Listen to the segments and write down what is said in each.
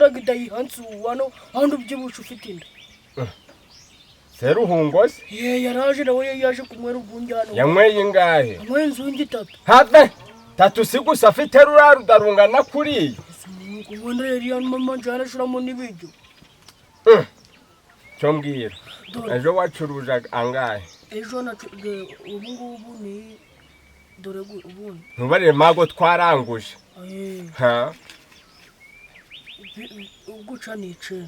wakoraga idayihansu wano handi ubyibusha ufite inda Seruhungose yaraje nawe yaje kumwera ubunjyano yanyweye ingahe amwe nzungi 3 have 3 sigusa afite rurarungana kuriye kumwenda yari mama njana shuramo nibijyo cyo mbwira ejo wacuruza angahe ejo ubu ni dore ubu ntubare mago twaranguje ha uguca ni 9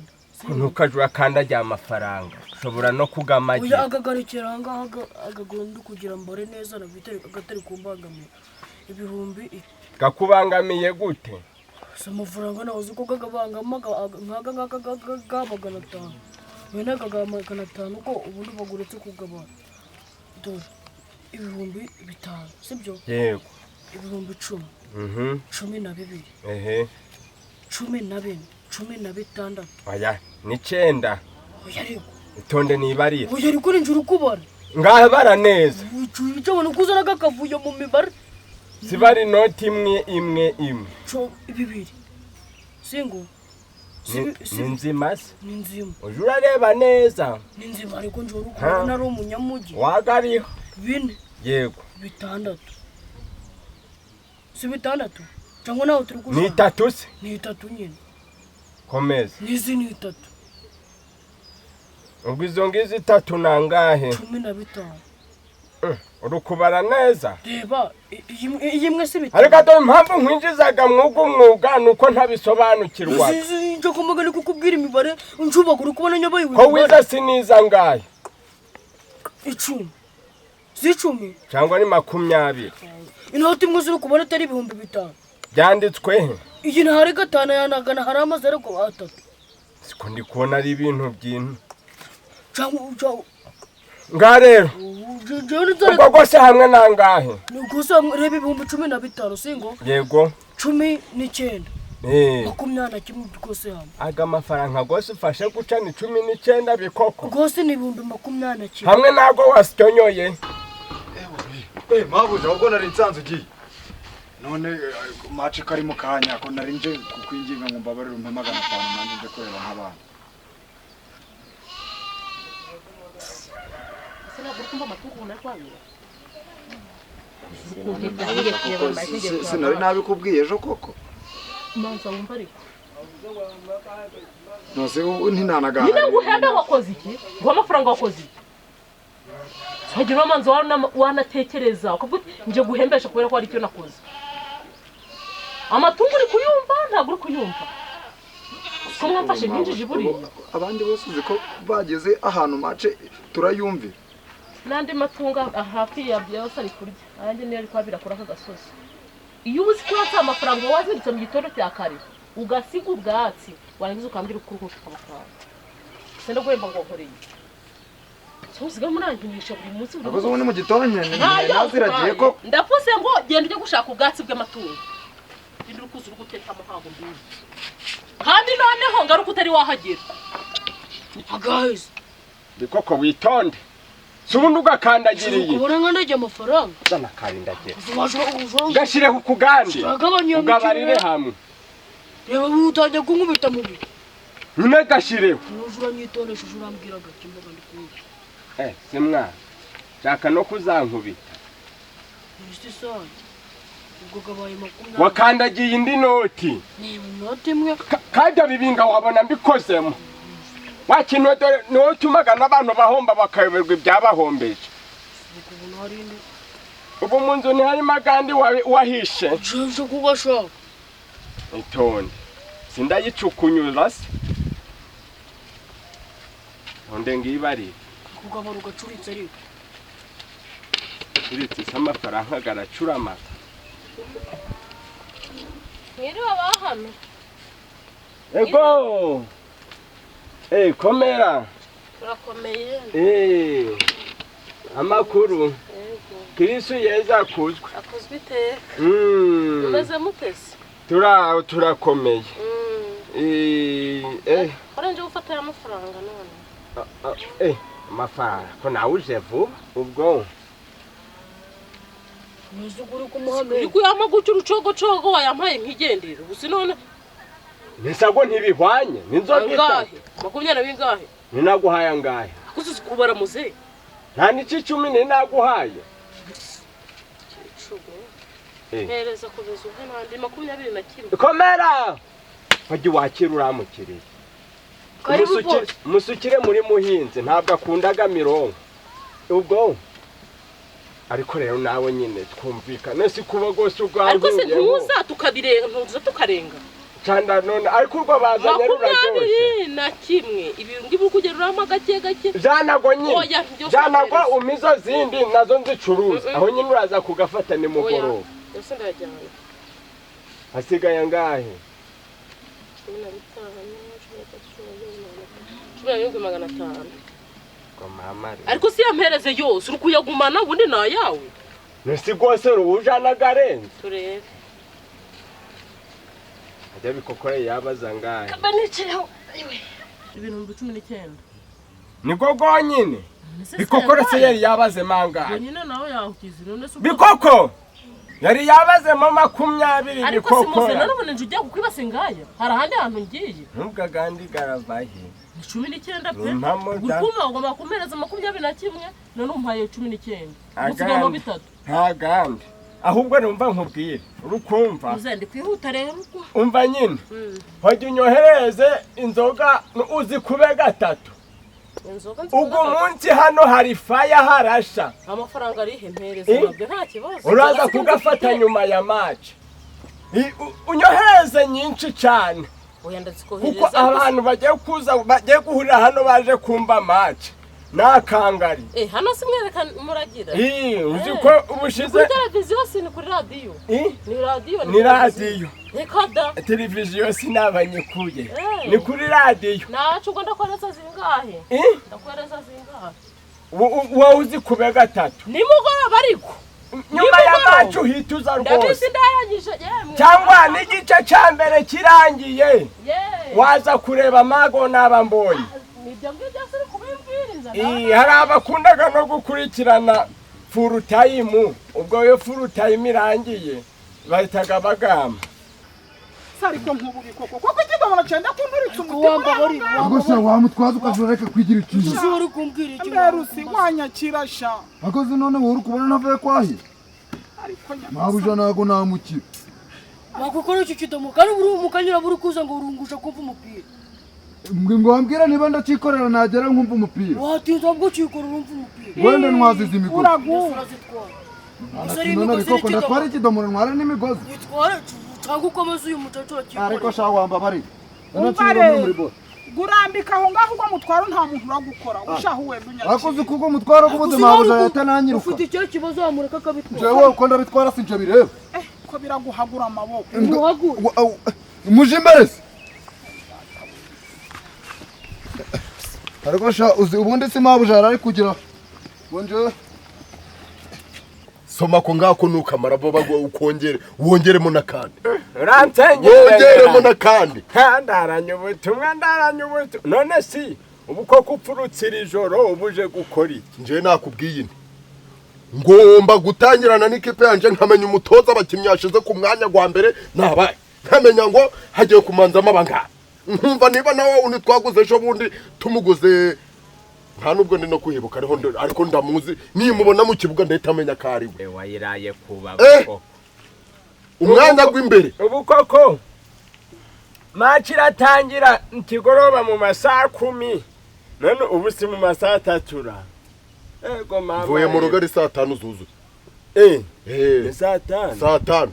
ntukajura kandi ajya amafaranga ushobora no kugamagi oya agagarukira hangaha agagondo kugira mbore neza na bitari agatari kumbangamira ibihumbi gakubangamiye gute amafaranga nawe uzi ko gagabangama nkaga gabagana 5 wena gagabagana 5 ko ubundi baguretse kugabana dore ibihumbi 5 sibyo yego ibihumbi 10 12 ehe 14 16 oya ni 9 oya riko itonde nibarira oya riko ninjuru kubara ngahe bara neza cyabona kuzana gakavuye mu mibare sibari noti imwe cyo ibibiri singo ninzimase ninzima ujura reba neza ninzima ariko njuru kubona ari umunyamugi wagariho 4 yego 6 si 6 cyangwa nawe turi kuja ni 3 se ni 3 nyine komeza nizi ni 3 ubwizo ngizi 3 nangahe 15 urukubara neza reba yimwe si bitatu ariko ado impamvu nkwinjizaga mwuga nuko ntabisobanukirwa nje kumagana kukubwira imibare unjubagura kubona nyabaye ko wiza siniza ngahe 10 si 10 cyangwa ni 20 inoti imwe ziri kubona atari ibihumbi 5 byanditswe he iyi ntari gatana yanagana hari amazere ko 3 siko ndi kubona ari ibintu byintu cyangwa ngarero ubwo gose hamwe nangahe nugusa reba ibihumbi 15 singo yego 19 makumyana kimwe gose hamwe aga amafaranga gose ufashe guca ni 19 bikoko gose ni ibihumbi 20 kimwe hamwe nago wasyonyoye mabuja ubwo nari nsanze ugiye none mace kari mu kanya ko nari nje kukwinginga ngo mbabarire umpe 500 nanje nje kureba nk'abana sinari nabikubwiye ejo koko manza wumva ariko nose ntinanagaha nyine nguhembe wakoze iki ngo amafaranga wakoze iki hagira manza wanatekereza ukavuga nje guhembesha kubera ko ari cyo nakoze amatungo uri kuyumva ntabwo uri kuyumva ko mwamfashe nk'injiji buriya abandi bose uzi ko bageze ahantu mace turayumvira nandi matunga hafi ya byose ari kurya anje niyo ari kwabira kora kagasozi iyo uzi ko yatsa amafaranga waziritse mu gitondo cya kare ugasiga ubwatsi warangiza ukambira ukuruhuka amafaranga senda guhemba ngo nkoreye so uziga muranginisha buri munsi buri akoze ubu ni mu gitonye naziragiye ko ndapfuse ngo genda ujye gushaka ubwatsi bw'amatungo induru kuzura guteka amahango mbizi kandi noneho ngaruka utari wahagera guys bikoko witonde subundi ugakandagiriye ubona nkandage amafaranga zana karindagira gashireho kugandi ugabarire hamwe reba utangiye kunkubita mu bihe nyine gashireho nujura nyitonesha urambwira gakimbaga ndikuye simwana shaka no kuzankubita nisi sana ubwo gabaye 20 wakandagiye indi noti ni noti imwe kandi bibinga wabona mbikozemo wakinwe dore no tumaga n'abantu bahomba bakayoberwa ibyabahombeje ubu munzu ni hari magandi wahishe cyo kubashaka itonde sindayicukunyura se onde ngibari kugabara ugacuritse ariko uritse amafaranga garacura amata mwiriwe abahano ego komera turakomeye amakuru Kristo yeza kuzwe akozwe iteka umeze mutese turakomeye orange ufata amafaranga none amafaranga ko nawe uje vuba ubwo nuzuguru kumuhamera iko yamagucura ucogo wayampaye nkigendera ubusi none Nisago ntibihwanye n'inzoga angahe 20 bingahe ninaguhaye angahe kuzuzi kubara muze nta n'iki 10 ninaguhaye hereza kubezo nk'andi 21 komera waje wakira uramukiriye musukire muri muhinzi ntabwo akundaga mirongo ubwo ariko rero nawe nyine twumvikana si kuba gose ugwanguye ariko se ntuza tukabirenga ntuza tukarenga cyanda none ariko urwo bazanye ruraryoshye na kimwe ibingi bukugeruramo gake janago nyine janago umizo zindi nazo nzicuruza aho nyine uraza kugafata ni mugoroba yose ndajyana hasigaye angahe 15 kwa mama ariko si yampereze yose uri kuyagumana ubundi na yawe nisi gose rujana garenze turebe ajya bikokore yabaza ngahe kabaniceho ibintu 19 niko gonyine bikokore se yari yabaze mangahe nyine nawe yahukize none se bikoko yari yabaze mu 20 ariko simuze none nje ujya kukwibase ngaya hari ahandi hantu ngiye ntugagandi garavahe 19 pe gukuma ugomba kumereza 21 none umpaye 19 musigamo bitatu ntagandi ahubwo numva nkubwire urukumva uzende kwihuta rero umva nyine hoje unyohereze inzoga uzi kube 3 ubwo munsi hano hari faya harasha amafaranga ari hempereza nabyo nta kibazo uraza kugafata nyuma ya match unyohereze nyinshi cyane kuko abantu bagiye guhurira hano baje kumva match nakangari hano simwereka muragira uzi ko ubushize kuri televiziyo si ni kuri radio ni radio rekada televiziyo sinabanyikuye ni kuri radio nacu ngo ndakwereza zingahe ndakwereza zingahe wowe uzi kube 3 ni mugoroba ariko nyuma ya match uhituza rwose ndabisi ndayanyije yemwe cyangwa n'igice cya mbere kirangiye waza kureba mago n'abambonye nibyo ngibyo siri kubimbwiriza hari abakundaga no gukurikirana full time ubwo yo full time irangiye bahitaga bagamba sariko nk'ububi koko kidomana cyenda kunturitse umutima gusa wamutwaza ukajoreka kwigira ikintu ushobora kumbwira iki mberusi wanyakira sha akoze none wowe ukubona navuye kwahi ariko mabuja nago namukira bakukora iki kidomo kandi buri umukanyira buri kuza ngo urungusha kumva umupira ngo wambwira niba ndacikorera nagera nkumva umupira watinza bwo cikora urumva umupira wenda nwaziza imigozi uragura none bikoko ndatwara ikidomoro ntwara n'imigozi yitwara cyangwa uko amaze uyu mucacu akikora ariko sha wamba bari gurambika aho ngaho ubwo mutwaro nta muntu uragukora ushaho wenda unyakira akoze kuko mutwara kubuze mabuja yatananyiruka ufite icyo kibazo wamureka akabitwara jewe uko ndabitwara sinje bireba ko biraguhagura amaboko muje imbere ariko sha uzi ubundi si mabuja ari kugira bonje soma ko ngako nukamara bo bagwa ukongere wongeremo nakandi urantenge wongeremo nakandi ndaranye ubutumwa none si ubu ko kupfurutsira ijoro ubuje gukora iki nje nakubwiye nti ngomba gutangirana n'ikipe yanje nkamenya umutoza abakinnyi yashize ku mwanya gwa mbere nabaye nkamenya ngo hagiye kumanzamo abangaba nkumva niba nawe undi twaguze ejo bundi tumuguze nta nubwo ndi no kuhibuka ariko ndamuzi nimubona mu kibuga ndahita amenya ko ari we wayiraye kuba umwanya gw'imbere ubu koko match iratangira ntigoroba mu masaha 10 none ubu si mu masaha 3 ego mama vuye mu rugo ari saa 5 zuzuye saa 5 saa 5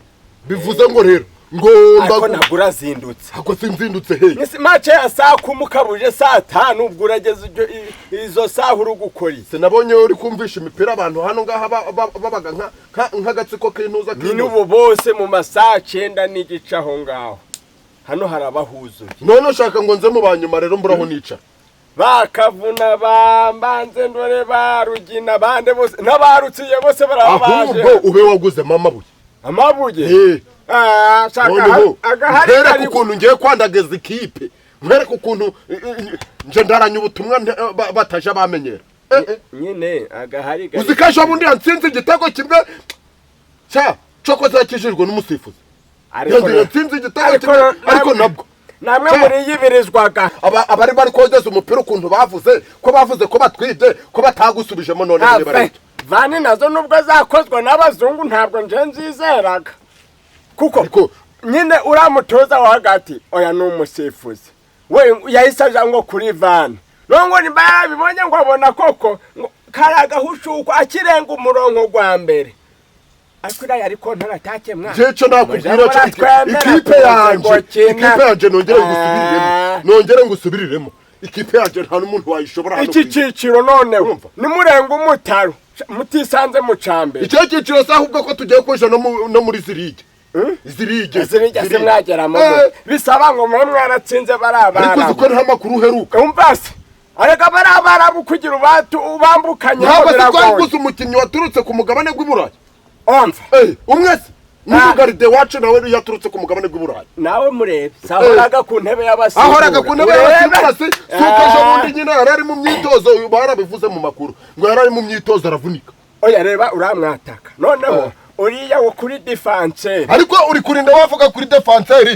bivuze ngo rero ngomba nagura zindutse ako sinzindutse he nisi match ya saa 10 kabuje saa 5 ubwo urageze izo saha urugukori sinabonye uri kumvisha imipira abantu hano ngaha babaga nk'agatsiko k'intuza ni ubu bose mu masaha 9 n'igice aho ngaho hano harabahuzuye none ushaka ngo nze mu banyuma rero mburaho nica bakavuna bambanze ndore barugina bande bose nabarutsiye bose barabaje ahubwo ube waguze amabuye agahari ariko ukuntu ngiye kwandageza ikipe mwereka ukuntu nje ndaranye ubutumwa bataje bamenyera nyine agahari uzi ko ejo bundi yatsinze igitego kimwe cyo koza yakijijwe n'umusifuzi ariko yatsinze igitego kimwe ariko nabwo namwe muri yibirizwaga abari bari kogeza umupira ukuntu bavuze ko batwibye ko batagusubijemo none muri bari vani nazo nubwo zakozwe n'abazungu ntabwo nje nzizeraga kuko nyine uramutoza wa hagati oya ni umusifuzi we yahise aja ngo kuri vani nongo nimba yarabibonye ngo abona koko karagahushuko akirenga umurongo gwa mbere akira yari kontara take mwa jecho nakubwira cyo ikipe yanje nongere ngusubiriremo ikipe yanje nta n'umuntu wayishobora hano iki ciciro noneho nimurenga umutaro mutisanze mu cambe icyo ciciro sahubwo ko tugiye kuja no muri zirige zirige simwagera mu bisaba ngo mwe mwaratsinze barabara ariko ziko nta makuru heruka umbase areka barabara bukugira ubambukanye ntabwo twari umukinnyi waturutse ku mugabane w'iburayi omva umwese n'ugaride wacu nawe yaturutse ku mugabane w'iburayi nawe murebe sahoraga ku ntebe y'abasifuzi ahoraga ku ntebe y'abasifuzi suko ejo bundi nyine yari mu myitozo barabivuze mu makuru ngo yari mu myitozo aravunika oya reba uramwataka noneho uriya wo kuri defenseur ariko uri kurinda wavuga kuri defenseur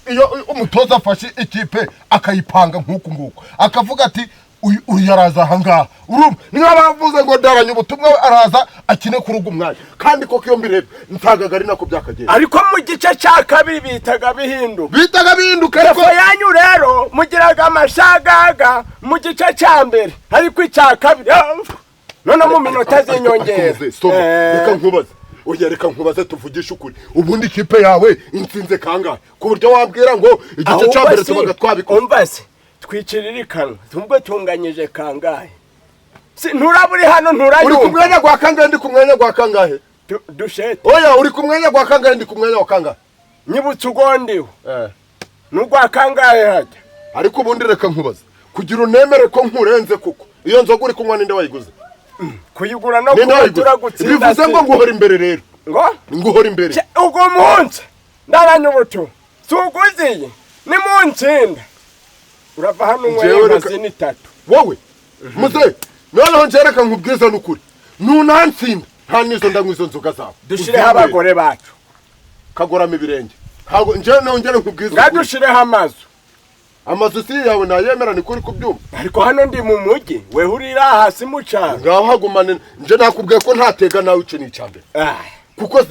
iyo umutoza afashe ikipe akayipanga nk'uku nguko akavuga ati uyu yaraza ahangaha niba bavuze ngo daranye ubutumwa araza akine kuri ugu mwanya kandi koko iyo mbirebe nsagaga ari nako byakagenda ariko mu gice cya kabiri bitaga bihinduka ariko yanyu rero mugiraga amashagaga mu gice cya mbere ariko icya kabiri none mu minota z'inyongera reka nkubaze tuvugisha ukuri ubundi ikipe yawe intsinze kangahe ku buryo wabwira ngo igice cya mbere tubaga twabikoze umvase twiciririkanwa tumwe tunganyije kangahe nturaburi hano nturayumva uri ku mwanya gwa kangahe ndi ku mwanya gwa kangahe dushete oya uri ku mwanya gwa kangahe ndi ku mwanya wa kangahe nyibutse ugondiwe n'ugwa kangahe hajya ariko ubundi reka nkubaze kugira unemere ko nkurenze kuko iyo nzoga uri kunywa ninde wayiguze kuyigura no kubatura gutsinda bivuze ngo nguhora imbere rero nguhora imbere ubwo munsi ndaranya ubuto suguziye ni muntsinda urava hano umwe mazini 3 wowe muze noneho njereka nkubwiza n'ukuri nunantsinda nta nizo ndanywa izo nzoga zawe dushireho abagore bacu kagorama ibirenge ntabwo nje nongere nkubwiza ngadushireho amazu si yawe nayemera ni kuri kubyumva ariko hano ndi mu mujyi we hurira hasi mu cyaro ngaho hagumane nje nakubwiye ko ntatega nawe ico ni cyambe kuko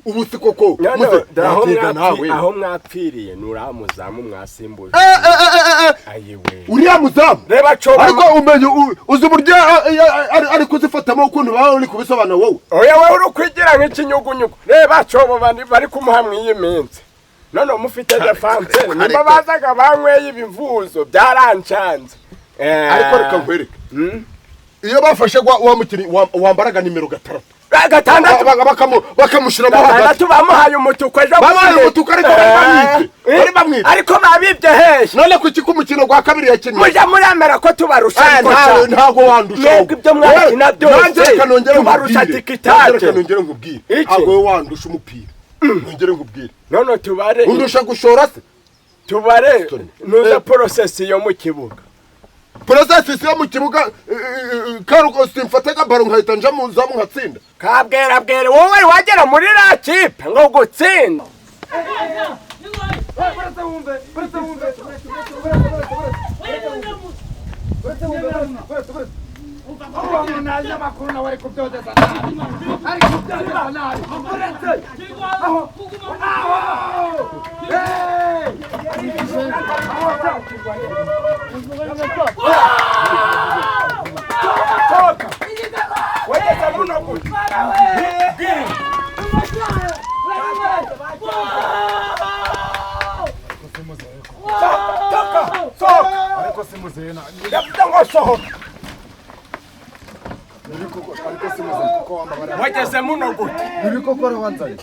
ubu si koko muze ntatega nawe aho mwapfiriye nuramuzamu mwasimbuye ayiwe uriya muzamu reba coba ariko umenye uzi uburyo ari kuzifatamo ukuntu bawe uri kubisobanura wowe oya wowe uri kwigira nk'ikinyugunyugu reba coba bari kumuha mw'iyi minsi none mufite defense nimba bazaga banyweye ibivuzo byarancanze ariko reka nkwereke iyo bafashe wa mukiri wambaraga nimero 6 bakamushiramo hagati bamuhaye umutuku ejo bari bamwite ariko babibye hehe none kuki ku mukino gwa kabiri yakinnye mujya muremera ko tubarusha ntago wandusha mwebwe ibyo mwakina byose tubarusha tikitake nongere nkubwire ntago wandusha umupira nongere nkubwire none tubare undusha gushora se tubare nuza process yo mu kibuga process yo mu kibuga karuko simfatega baro nkahita nja mu zamu nkatsinda kabwera wowe wagera muri la kipe ngo gutsinda wageze muno gute Nibikokora wanzanye.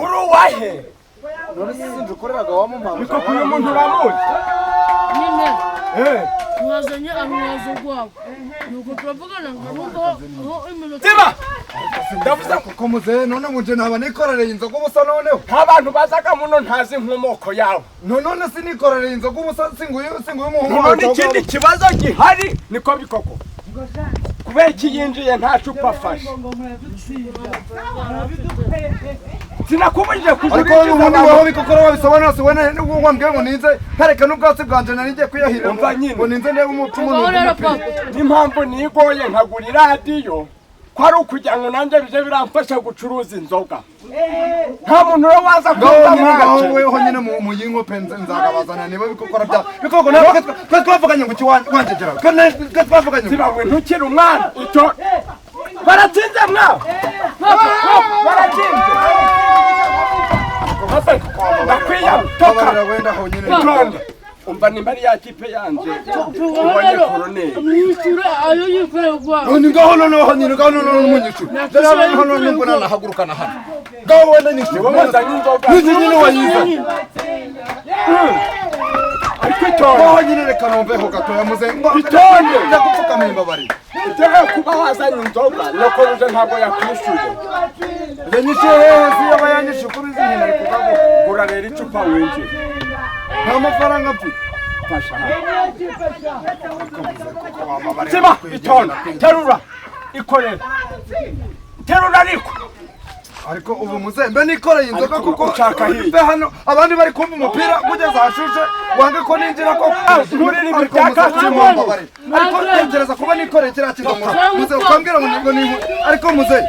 uruwahe None sinzi ukoreraga wa mama. niko kuri umuntu uramuzi nyine mwazanye amwazo gwabo nuko turavugana ngo aho iminota tiba ndavuze Kuko muze none muje naba nikorereye inzoga ubusa noneho. abantu bazaga muno ntazi inkomoko yawe None sinikorereye inzoga ubusa singuye umuhungu. none ikindi kibazo gihari niko bikoko kubera iki yinjiye nta cupa afashe sinakubujije ariko ubundi wowe bikokora wabisobanura se wene wambwiye ngo ninze ntareka n'ubwatsi bwanje nari ngiye kwiyahira ngo ninze ndebe umupfumu n'impamvu nigoye nkagura iradiyo ko ari ukugira ngo nanjye bije biramfasha gucuruza inzoga nta muntu uro waza kumva ngaho weho nyine mu yinkope nzagabazana niba bikokora bya bikoko natwe twavuganye ngo kiwanjegera ko twavuganye zibawe ntukiri umwana icyo baratsinze mwa baratsinze ndakwiyama toka wenda aho nyine itonde umva nimba ari ya kipe yanjye ubonye koroneri ayo yikorerwa ni ngaho noneho nyine ngaho noneho n'umunyishuri dore hano noneho mbona nahagurukana hano ngaho wenda nishuri wamuzanye inzoga nizi nyine wayizanye ariko itonde ngaho nyine reka numveho gatoya muze ngo itonde ndagupfukama imbabare itewe kuba wazanye inzoga nuko ruje ntabwo yakwishyuye yanyishyuye hezi yaba yanyishyuye uko bizi nyine ari kuvuga gura rero icupa winjire nta mafaranga mfite fasha siba itonde terura ikorera terura ariko ubu muze mbe nikoreye inzoga kuko ushaka mbe hano abandi bari kumva umupira kugeza hashushe wange ko ninjira ko nturirimbire ibyakatsi ariko tekereza kuba nikoreye kiriya kidomoro muze ukambwira ngo ni ariko muze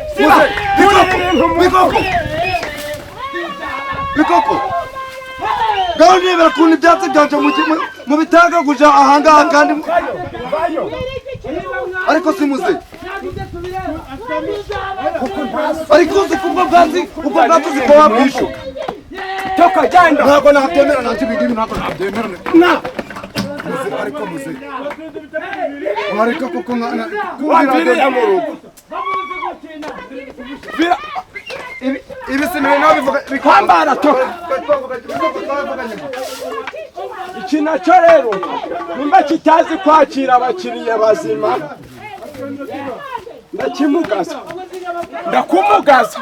bikoko ngaho nibera ukuntu ibyatsi byanje mu bitagaguja ahangaha kandi ariko si muze ariko uzi kubwo bwanzi ziko wabwishuka toka janda ntabwo nabyemera ntacyo bigimi ntabwo nabyemera ariko muze wareka kuko wabiriya mu rugo ibi sinari nabivuga bikwambara toka iki nacyo rero nimba kitazi kwakira abakiriya bazima ndakimugaza ndakumugaza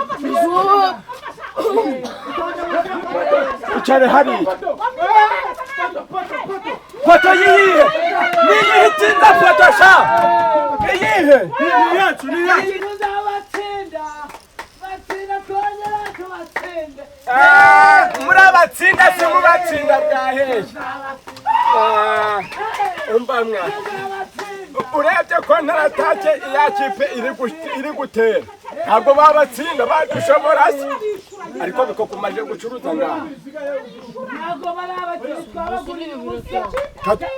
icare hariya foto yiyihe niyihe itinda foto sha niyihe yacu muri abatsinda si mubatsinda bwaheye umva mwa urebye ko ntaratake iya kipe iri gutera ntabwo babatsinda badushobora se ariko bikokumaje gucuruza ngaho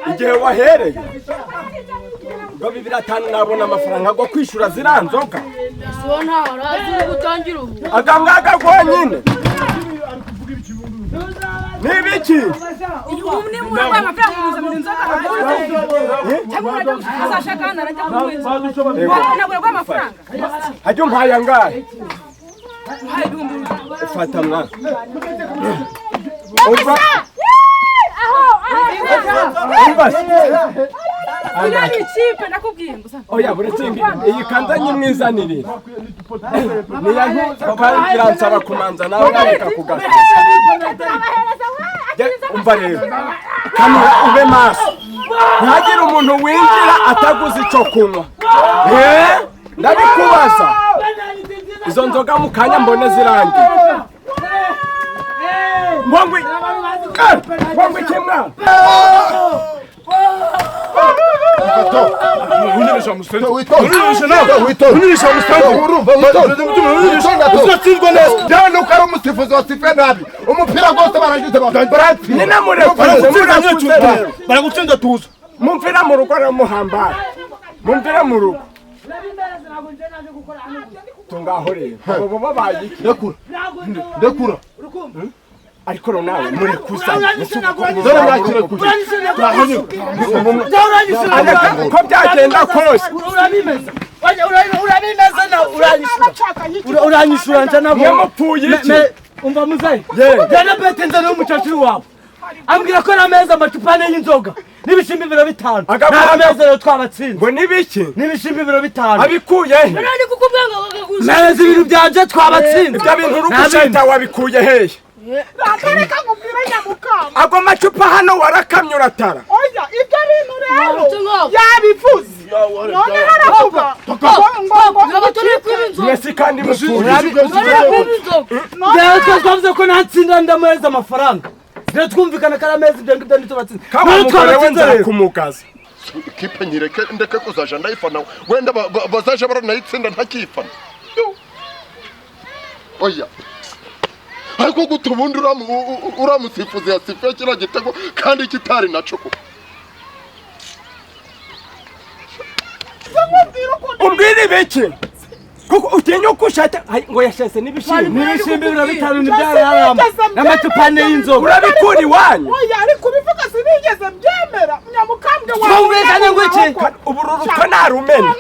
igihe wahereye ngo 250 nabona amafaranga go kwishura ziriya nzoga aka ngaka konyine nibiki hajya umpaye angahe fata mwana oya buretsingi iyi kanza nyimwizanirira niya ntuza kandi iransaba kumanza nawe nareka kugasa umva rero kamera ube maso ntihagire umuntu winjira ataguze icyo kunywa ndabikubaza izo nzoga mu kanya mbone zirangiye mbongwi kimwa unirisha musitani unirisha nawe unirisha musitani urumva uzatsinzwa neza byane uko ari umusifuzi wasifuye nabi umupira rwose baragize barapfi nyine baragutsinda tuza mumvira mu rugo aramuhambara mumvira mu rugo tungaho rero abo babaye iki ndekura ariko nawe murekuza dore nakire kuja ko byagenda kose uranyishura nje nabo yamupfuye iki umva muzayi jana bete nze no mucacuru wawe ambwira ko nameza amacupa y'inzoga n'ibishimbi 500 nameza yo twabatsinze ngo nibiki n'ibishimbi 500 abikuye nani kukubwira ngo neza ibintu byanje twabatsinze ibyo bintu urugushita wabikuye hehe Akareka ngubwire nyamukamba. ago macupa hano warakamye uratara Oya ibyo bintu rero yabivuze none haravuga muzi kandi mutuye Rero twavuze ko natsinda ndamuheza amafaranga. Rero twumvikana ko amezi ibyo ngibyo ntitubatsinze. kaba mugore we nzara kumukaza ikipe nyireke ndeke kuzaja ndayifana wenda bazaje baranayitsinda ntakifana oya ariko gutubundi uramusifuzi yasifuye kiriya gitego kandi kitari naco umbwire biki kuko utinya uko ushata ngo yashase n'ibishimbo bira bitanu n'ibyararama n'amacupa y'inzoga urabikura iwanyu oya ariko bivuga sinigeze byemera nyamukambwe twumvikanye ngo iki ubururu twe narumena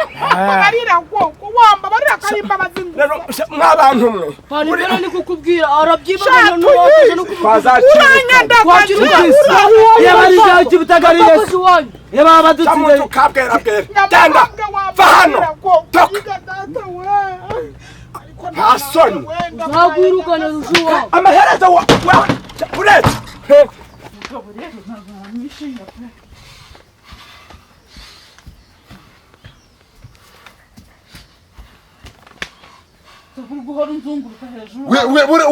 barira ngo wamba barira karimba bazinzi rero mwabantu mwe Pani rero ni kukubwira arabyibagana n'uwaje no uranyenda kwakira yabarije kibutagariye yaba badutsinze Samutu kabwera bwera genda va hano toka nta soni nagwirukana rushuwa amaherezo uretse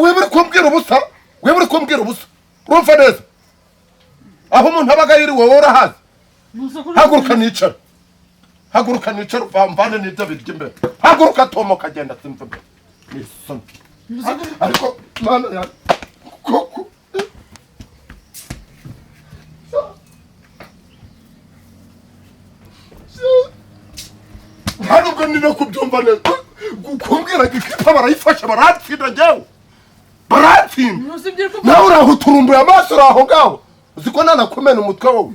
weburi kumbwira ubusa weburi kumbwira ubusa urumva neza aho umuntu abaga yiriwe wowe urahazi haguruka nicara mvane n'ibyo birya imbere haguruka tomoka agenda simva imbere n'isoni ariko mana ya koko nta nubwo ni no kubyumva neza kumbwira ngo ikipe barayifasha baratsinda njyewe baratsinda nawe uraho uturumbuye amaso uri aho ngaho uzi ko nanakumena umutwe wowe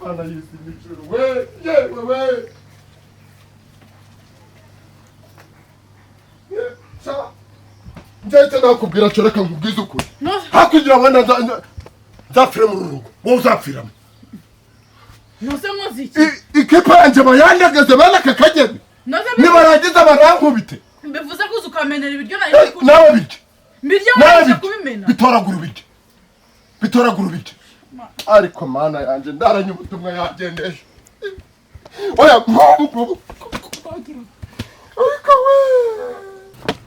Ana yisi michuru we yewe njyewe nakubwira cyo reka nkubwize ukuri hakugira wenda nzapfira mu rugo wowe uzapfiramo ikipe yanjye bayandagaze bene aka kageni nibarangiza barankubite mbivuze ko uzi ukamenera ibiryo nawe birya mbirya waje kubimena bitoragura ibiryo ariko mana yanjye ndaranye ubutumwa yagendeje oya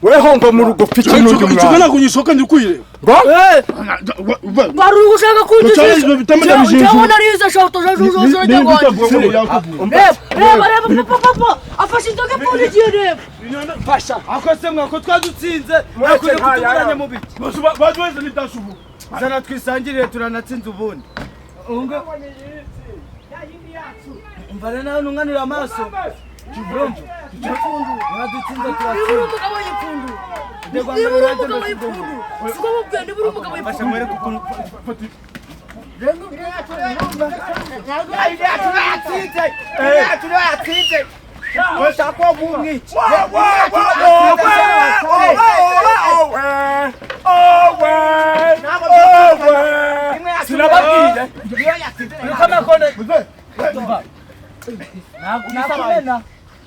weho ngo mu rugo pfike n'undi mwana Chukana kunyishoka ndikuire. Wari ushaka kunjisha ndabona riza shauto jajujo njagwa reba papa afashe inzoga pole giye fasha akose mwako twadutsinze nakuje kuturanya mu biti Bajweze nitashubu. zana twisangirire turanatsinze ubundi unga umvane nawe nunganira amaso Jubronjo mwadutsinze turatsinze umugabo yifundu ndegwa umugabo yifundu siko mubwende buri umugabo yifundu fasha mwere kuko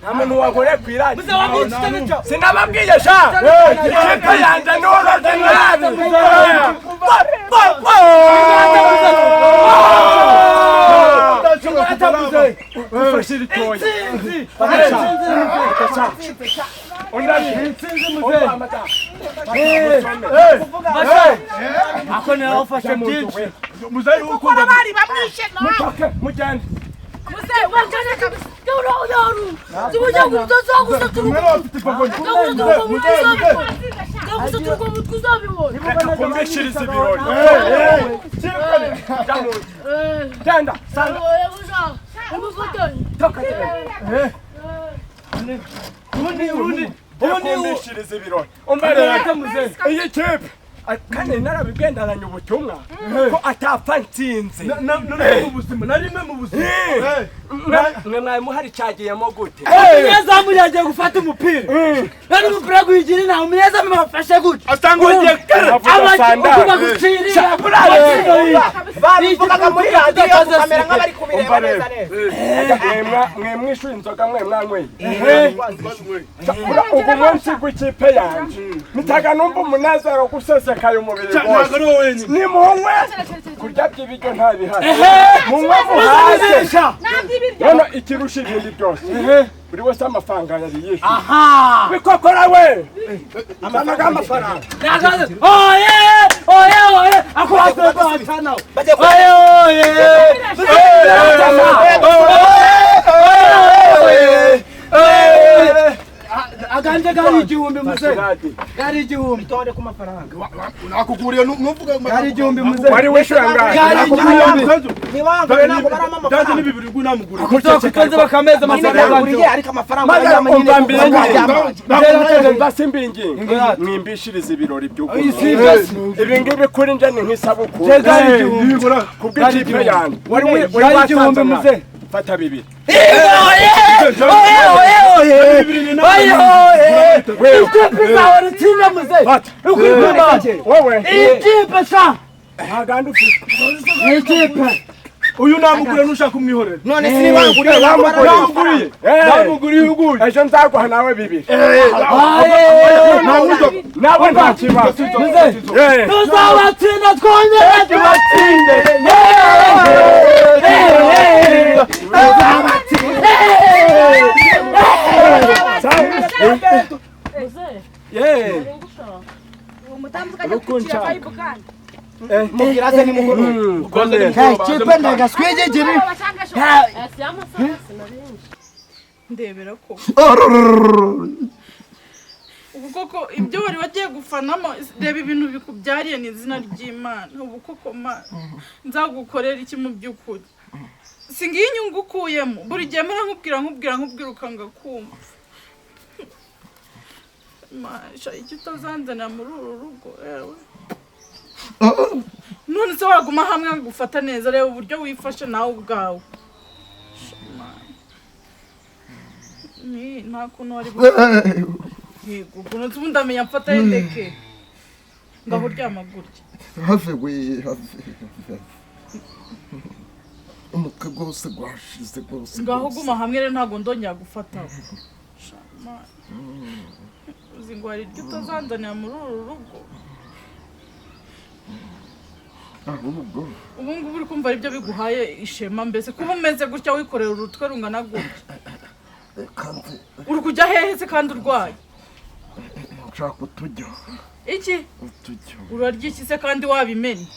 Namuntu wagore kwiranye sinababwiye sha ikipe yanjye n'uroze nabi ufashe iritoya ako ni awufashe byinshi Muzayi ukunda. bari bamwishe no mugende Mzee wajane kabisa unaonaru tumuja kumtoza kusaturwa kumbeshiriza ibirori genda ubundi kumbeshiriza ibirori umbarira iyi kipe kandi narabigendananye ubutumwa ko atapfa ntsinze Mu buzima narimwe mu buzima. mwe mwari muhari cyagiyemo gute umunyezamu yagiye gufata umupira nari umupira guhigira inama umunyezamu bafashe gute Asanga ugiye kare. abakuba gucirira bavugaga muri radiyo kamera nk'abari kubireba neza neza mwe mwishyura inzoga mwe mwanyweye ubu munsi w'ikipe yanjye mpitaga numva umunezero gusesekaye umubiri wose ni munywe kurya by'ibiryo nta bihari munywe muhaze none ikirusha ibindi byose buri wese amafaranga yari yishyuye aha bikokora we amanaga amafaranga oye ako batana aganje gari igihumbi muze gari igihumbi tore ku mafaranga nakuguriye nuvuga gari igihumbi muze wari wishyura ngaho gari igihumbi niwanga nako barama ndaje amafaranga n'ibibiri namuguriye kutokutenze bakameza naguriye ariko amafaranga maze umva mbere Njyewe mbasimbingi mwimbishirize ibirori by'uko Isimbese. ibi ngibi kuri nje ni nk'isabukuru gari igihumbi kubw'ikipe yanjye wari gari igihumbi muze fata bibiri ikipe zawe rutinda muze wowe ikipe sa ntaganda ufite ikipe uyu namuguriye nushaka umwihorera none sinibanguriye namuguriye namuguriye uguye ejo nzaguha nawe bibiri nawe nta kibazo tuzabatsinda twongere tubatsinde mugira se nimugoroba ikipe ndagaswigegere ndebera ko ubu koko ibyo wari wagiye gufanamo reba ibintu bikubyariye ni izina ry'Imana ubu koko nzagukorera iki mu by'ukuri singiye inyungu ukuyemo buri gihe mpora nkubwira ukanga kumva masha icyo utazanzanira muri uru rugo ewe none se waguma hamwe gufata neza reba uburyo wifashe nawe ubwawe nta kuntu wari yego ukuntu ubu ndamenya mfata yendeke ngaho uryama gutya have umutwe rwose gwashize rwose ngaho guma hamwe rero ntabwo ndongera gufataho uzi ngo hari iryo utazanzanira muri uru rugo ubu ngubu uri kumva aribyo biguhaye ishema mbese kuba umeze gutya wikorera urutwe rungana gutya uri kujya hehe se kandi urwaye nshaka utujya iki urarya iki se kandi wabimenye